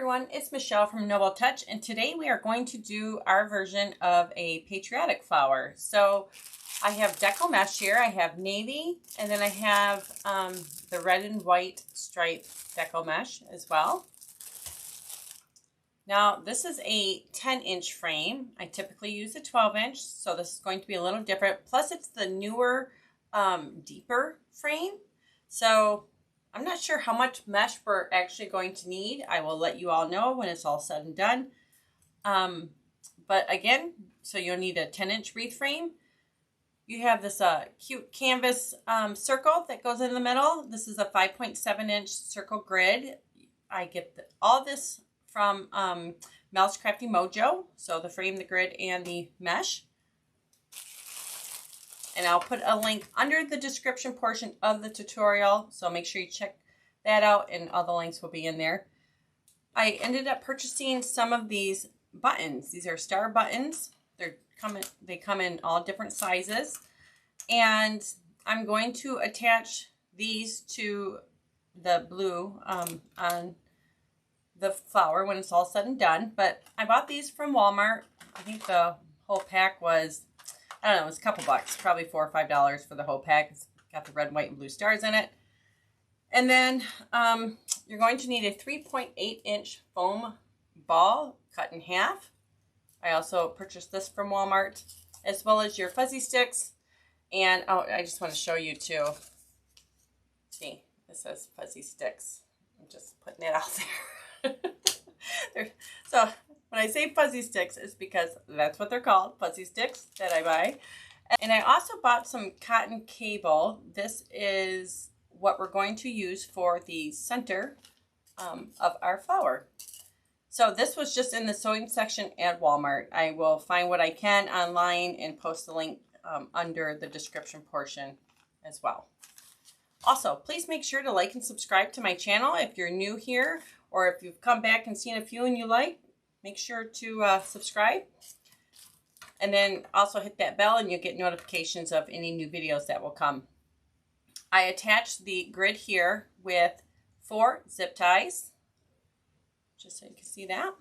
everyone, it's Michelle from Noble Touch, and today we are going to do our version of a patriotic flower. So I have deco mesh here. I have navy, and then I have the red and white stripe deco mesh as well. Now this is a 10-inch frame. I typically use a 12-inch, so this is going to be a little different. Plus it's the newer, deeper frame. So I'm not sure how much mesh we're actually going to need. I will let you all know when it's all said and done. But again, so you'll need a 10-inch wreath frame. You have this cute canvas circle that goes in the middle. This is a 5.7-inch circle grid. I get all this from Mel's Crafty Mojo. So the frame, the grid, and the mesh. And I'll put a link under the description portion of the tutorial. So make sure you check that out, and all the links will be in there. I ended up purchasing some of these buttons. These are star buttons. They come in all different sizes. And I'm going to attach these to the blue on the flower when it's all said and done. But I bought these from Walmart. I think the whole pack was, I don't know, it was a couple bucks, probably $4 or $5 for the whole pack. It's got the red, white, and blue stars in it. And then you're going to need a 3.8-inch foam ball cut in half. I also purchased this from Walmart, as well as your fuzzy sticks. And oh, I just want to show you too. See, this says fuzzy sticks. I'm just putting it out there. So when I say fuzzy sticks, it's because that's what they're called, fuzzy sticks that I buy. And I also bought some cotton cable. This is what we're going to use for the center of our flower. So this was just in the sewing section at Walmart. I will find what I can online and post the link under the description portion as well. Also, please make sure to like and subscribe to my channel if you're new here, or if you've come back and seen a few and you like, make sure to subscribe. And then also hit that bell and you'll get notifications of any new videos that will come. I attached the grid here with 4 zip ties, just so you can see that.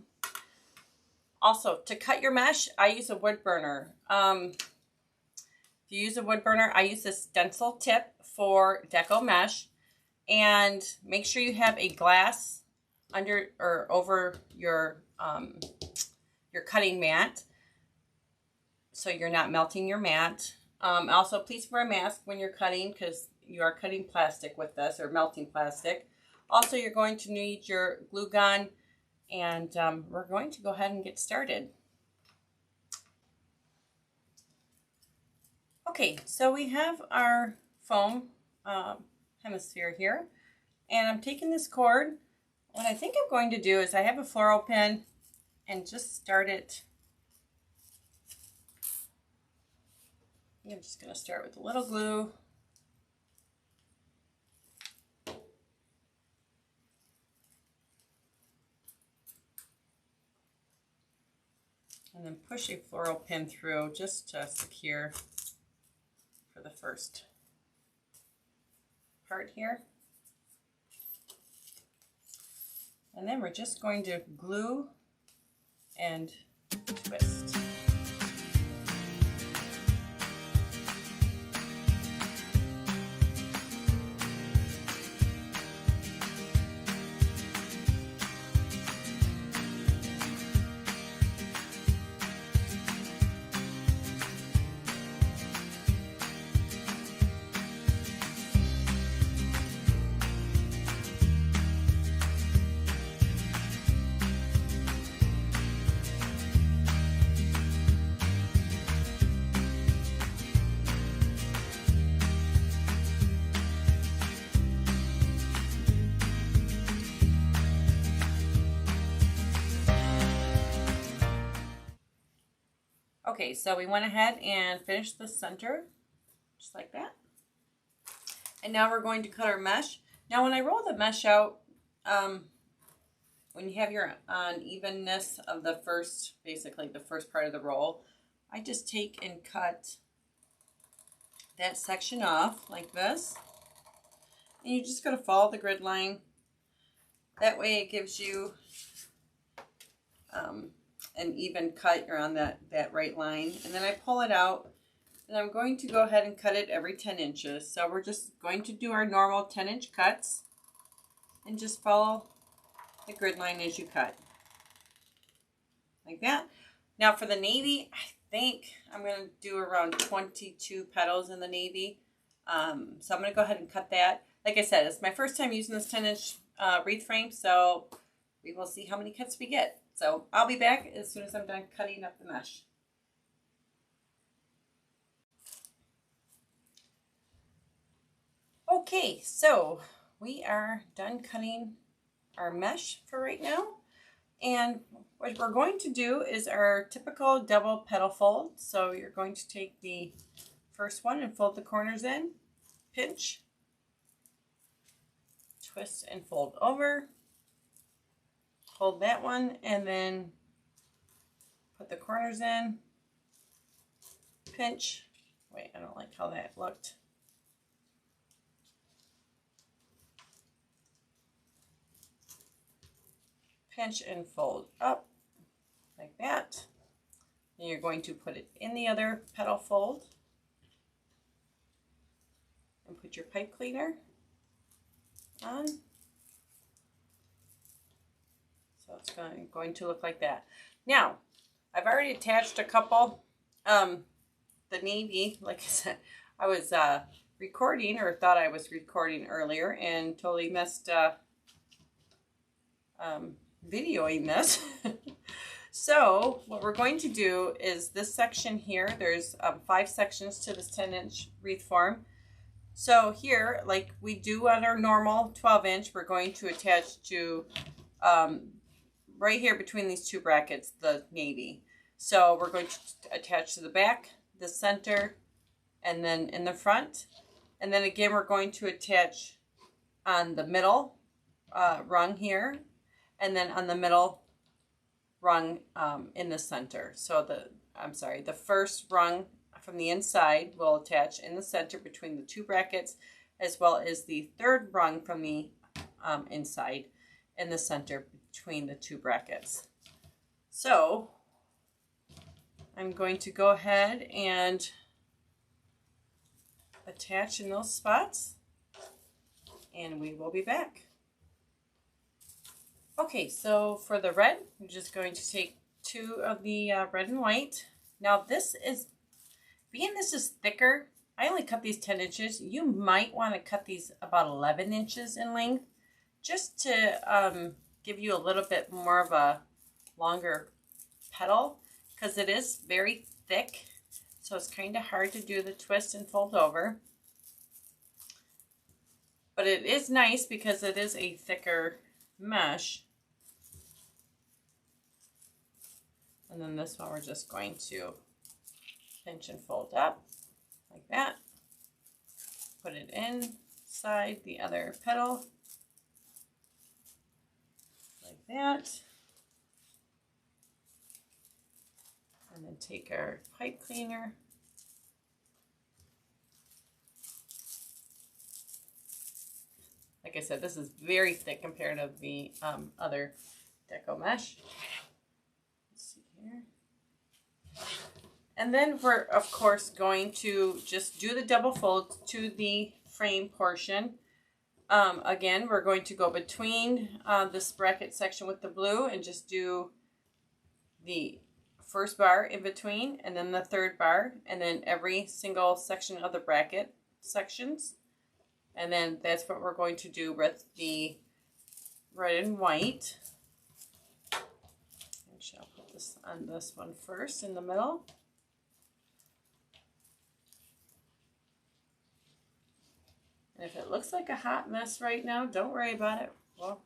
Also, to cut your mesh, I use a wood burner. If you use a wood burner, I use this stencil tip for deco mesh. And make sure you have a glass under or over your cutting mat, so you're not melting your mat. Also, please wear a mask when you're cutting, because you are cutting plastic with this, or melting plastic. Also, you're going to need your glue gun, and we're going to go ahead and get started. Okay, so we have our foam hemisphere here, and I'm taking this cord. What I think I'm going to do is I have a floral pin and just start it. I'm just going to start with a little glue. And then push a floral pin through just to secure for the first part here. And then we're just going to glue and twist. Okay, so we went ahead and finished the center, just like that. And now we're going to cut our mesh. Now when I roll the mesh out, when you have your unevenness of the first, basically the first part of the roll, I just take and cut that section off like this. And you just got to follow the grid line. That way it gives you an even cut. You're on that right line. And then I pull it out, and I'm going to go ahead and cut it every 10 inches. So we're just going to do our normal 10-inch cuts and just follow the grid line as you cut. Like that. Now for the navy, I think I'm going to do around 22 petals in the navy. So I'm going to go ahead and cut that. Like I said, it's my first time using this 10-inch wreath frame, so we will see how many cuts we get. So I'll be back as soon as I'm done cutting up the mesh. Okay, so we are done cutting our mesh for right now. And what we're going to do is our typical double petal fold. So you're going to take the first one and fold the corners in, pinch, twist and fold over, hold that one, and then put the corners in, pinch. Wait, I don't like how that looked. Pinch and fold up like that. And you're going to put it in the other petal fold and put your pipe cleaner on. So it's going to look like that. Now, I've already attached a couple. The navy, like I said, I was recording, or thought I was recording earlier, and totally missed videoing this. So what we're going to do is this section here, there's 5 sections to this 10-inch wreath form. So here, like we do on our normal 12-inch, we're going to attach to right here between these 2 brackets, the navy. So we're going to attach to the back, the center, and then in the front. And then again, we're going to attach on the middle rung here, and then on the middle rung in the center. So the first rung from the inside will attach in the center between the 2 brackets, as well as the third rung from the inside in the center between the 2 brackets. So I'm going to go ahead and attach in those spots, and we will be back. Okay, so for the red, I'm just going to take 2 of the red and white. Now this is, being this is thicker, I only cut these 10 inches. You might want to cut these about 11 inches in length, just to give you a little bit more of a longer petal, because it is very thick, so it's kind of hard to do the twist and fold over. But it is nice because it is a thicker mesh. And then this one we're just going to pinch and fold up like that. Put it inside the other petal like that. And then take our pipe cleaner. Like I said, this is very thick compared to the other deco mesh. And then we're, of course, going to just do the double fold to the frame portion. Again, we're going to go between this bracket section with the blue and just do the first bar in between, and then the third bar, and then every single section of the bracket sections. And then that's what we're going to do with the red and white. Actually, I'll put this on this one first in the middle. And if it looks like a hot mess right now, don't worry about it. Well,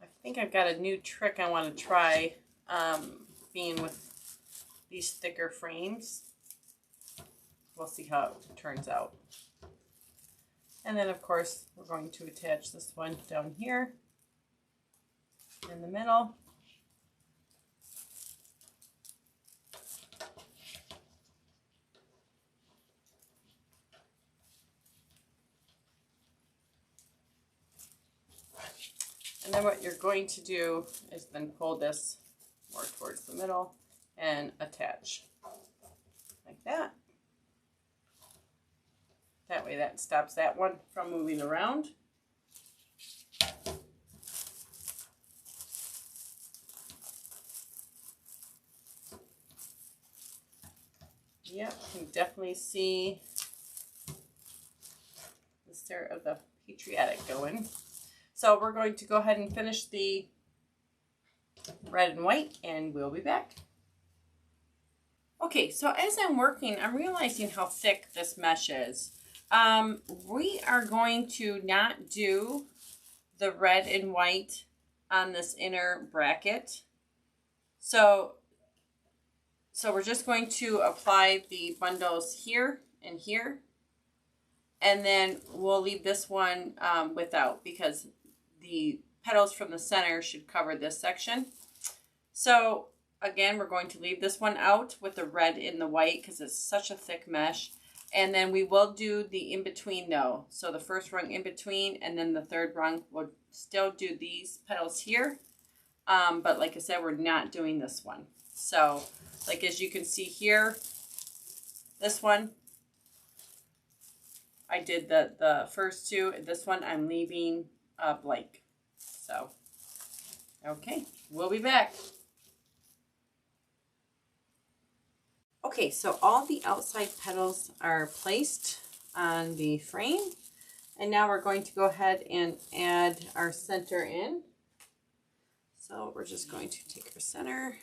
I think I've got a new trick I want to try being with these thicker frames. We'll see how it turns out. And then, of course, we're going to attach this one down here in the middle. And then what you're going to do is then pull this more towards the middle, and attach like that. That way that stops that one from moving around. Yep, you can definitely see the start of the Patriotic going. So we're going to go ahead and finish the red and white, and we'll be back. Okay, so as I'm working, I'm realizing how thick this mesh is. We are going to not do the red and white on this inner bracket. So we're just going to apply the bundles here and here. And then we'll leave this one without, because the petals from the center should cover this section. So again, we're going to leave this one out with the red and the white because it's such a thick mesh. And then we will do the in-between though. So the first rung in between, and then the third rung, we'll still do these petals here. But like I said, we're not doing this one. So like as you can see here, this one, I did the first two. This one I'm leaving blank. So, okay, we'll be back. Okay, so all the outside petals are placed on the frame. And now we're going to go ahead and add our center in. So we're just going to take our center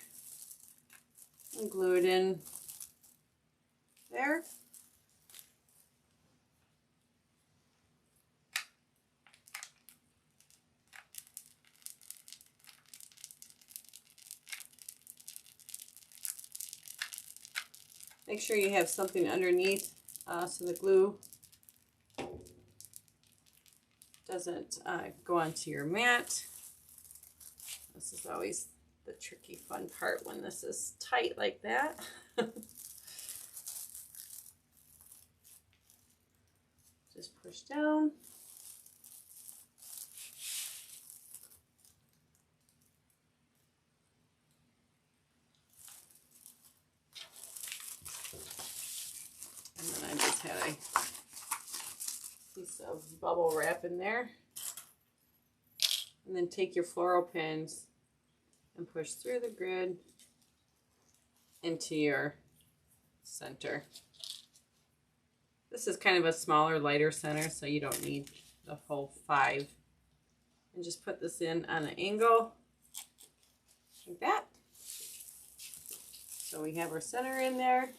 and glue it in there. Make sure you have something underneath so the glue doesn't go onto your mat. This is always the tricky, fun part when this is tight like that. Just push down. And then I just had a piece of bubble wrap in there. And then take your floral pins and push through the grid into your center. This is kind of a smaller, lighter center, so you don't need the whole 5. And just put this in on an angle like that. So we have our center in there.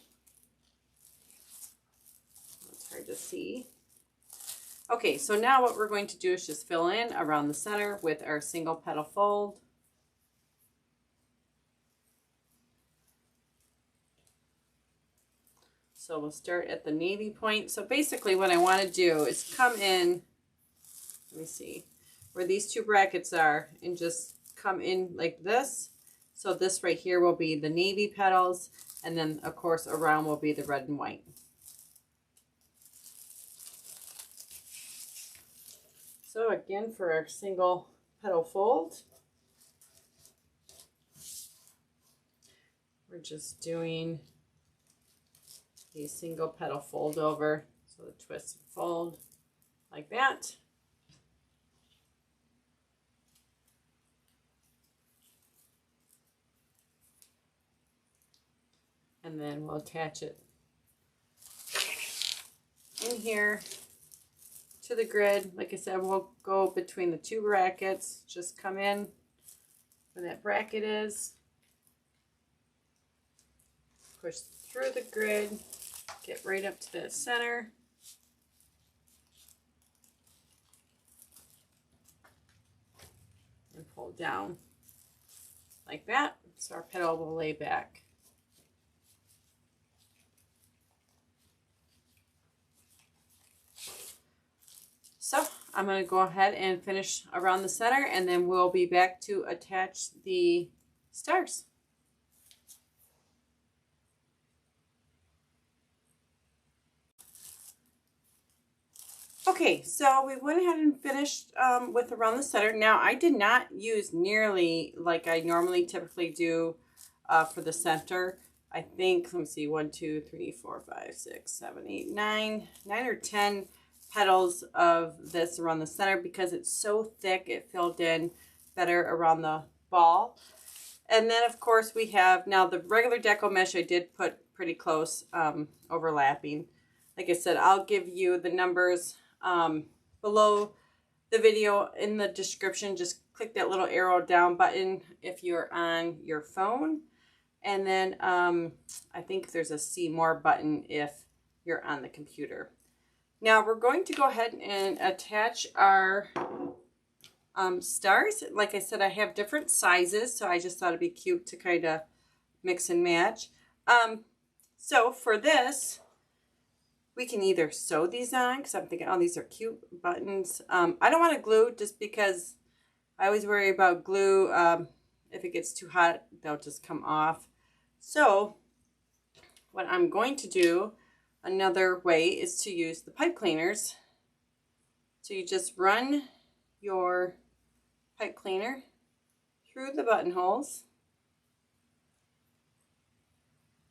It's hard to see. Okay, so now what we're going to do is just fill in around the center with our single petal fold. So we'll start at the navy point. So basically what I want to do is come in, let me see, where these 2 brackets are, and just come in like this. So this right here will be the navy petals, and then of course around will be the red and white. So again, for our single petal fold, we're just doing a single petal fold over, so the twist and fold like that. And then we'll attach it in here to the grid. Like I said, we'll go between the 2 brackets, just come in where that bracket is, push through the grid, get right up to the center, and pull down like that, so our petal will lay back. So I'm going to go ahead and finish around the center, and then we'll be back to attach the stars. Okay, so we went ahead and finished with around the center. Now, I did not use nearly like I normally typically do for the center. I think, let me see, 1, 2, 3, 4, 5, 6, 7, 8, 9 or 10 petals of this around the center because it's so thick. It filled in better around the ball. And then, of course, we have now the regular deco mesh I did put pretty close overlapping. Like I said, I'll give you the numbers below the video in the description. Just click that little arrow down button if you're on your phone. And then I think there's a see more button if you're on the computer. Now we're going to go ahead and attach our stars. Like I said, I have different sizes, so I just thought it'd be cute to kind of mix and match. So for this, we can either sew these on, because I'm thinking, oh, these are cute buttons. I don't want to glue just because I always worry about glue. If it gets too hot, they'll just come off. So what I'm going to do, another way, is to use the pipe cleaners. So you just run your pipe cleaner through the buttonholes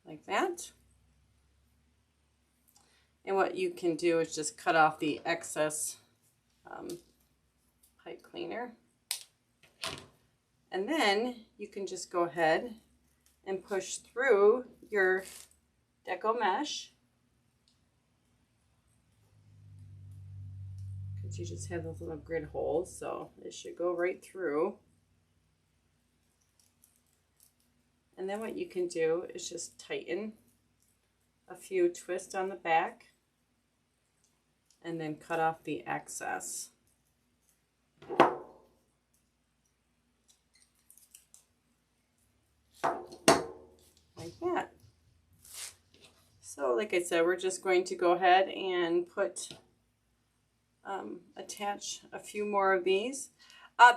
like that. And what you can do is just cut off the excess pipe cleaner. And then you can just go ahead and push through your deco mesh. Because you just have those little grid holes, so it should go right through. And then what you can do is just tighten a few twists on the back and then cut off the excess. Like that. So like I said, we're just going to go ahead and attach a few more of these.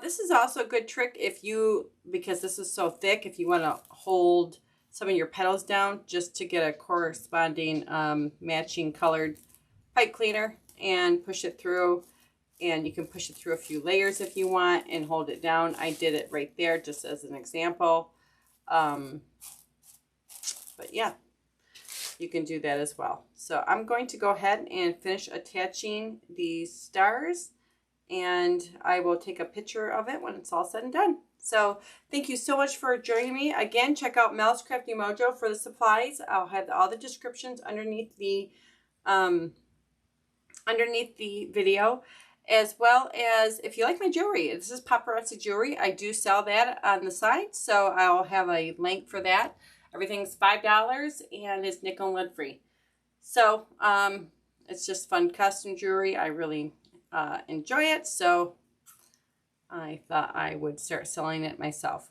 This is also a good trick if you, because this is so thick, if you want to hold some of your petals down just to get a corresponding matching colored pipe cleaner and push it through. And you can push it through a few layers if you want and hold it down. I did it right there just as an example. But yeah, you can do that as well. So I'm going to go ahead and finish attaching these stars, and I will take a picture of it when it's all said and done. So thank you so much for joining me. Again, check out Mel's Crafty Mojo for the supplies. I'll have all the descriptions underneath the video, as well as if you like my jewelry. This is Paparazzi jewelry. I do sell that on the side, so I'll have a link for that. Everything's $5 and it's nickel and lead free. So it's just fun custom jewelry. I really enjoy it, so I thought I would start selling it myself.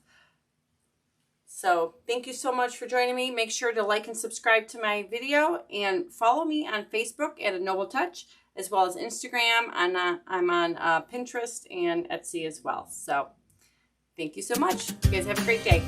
So thank you so much for joining me. Make sure to like and subscribe to my video and follow me on Facebook at A Noble Touch, as well as Instagram. I'm on Pinterest and Etsy as well. So thank you so much. You guys have a great day.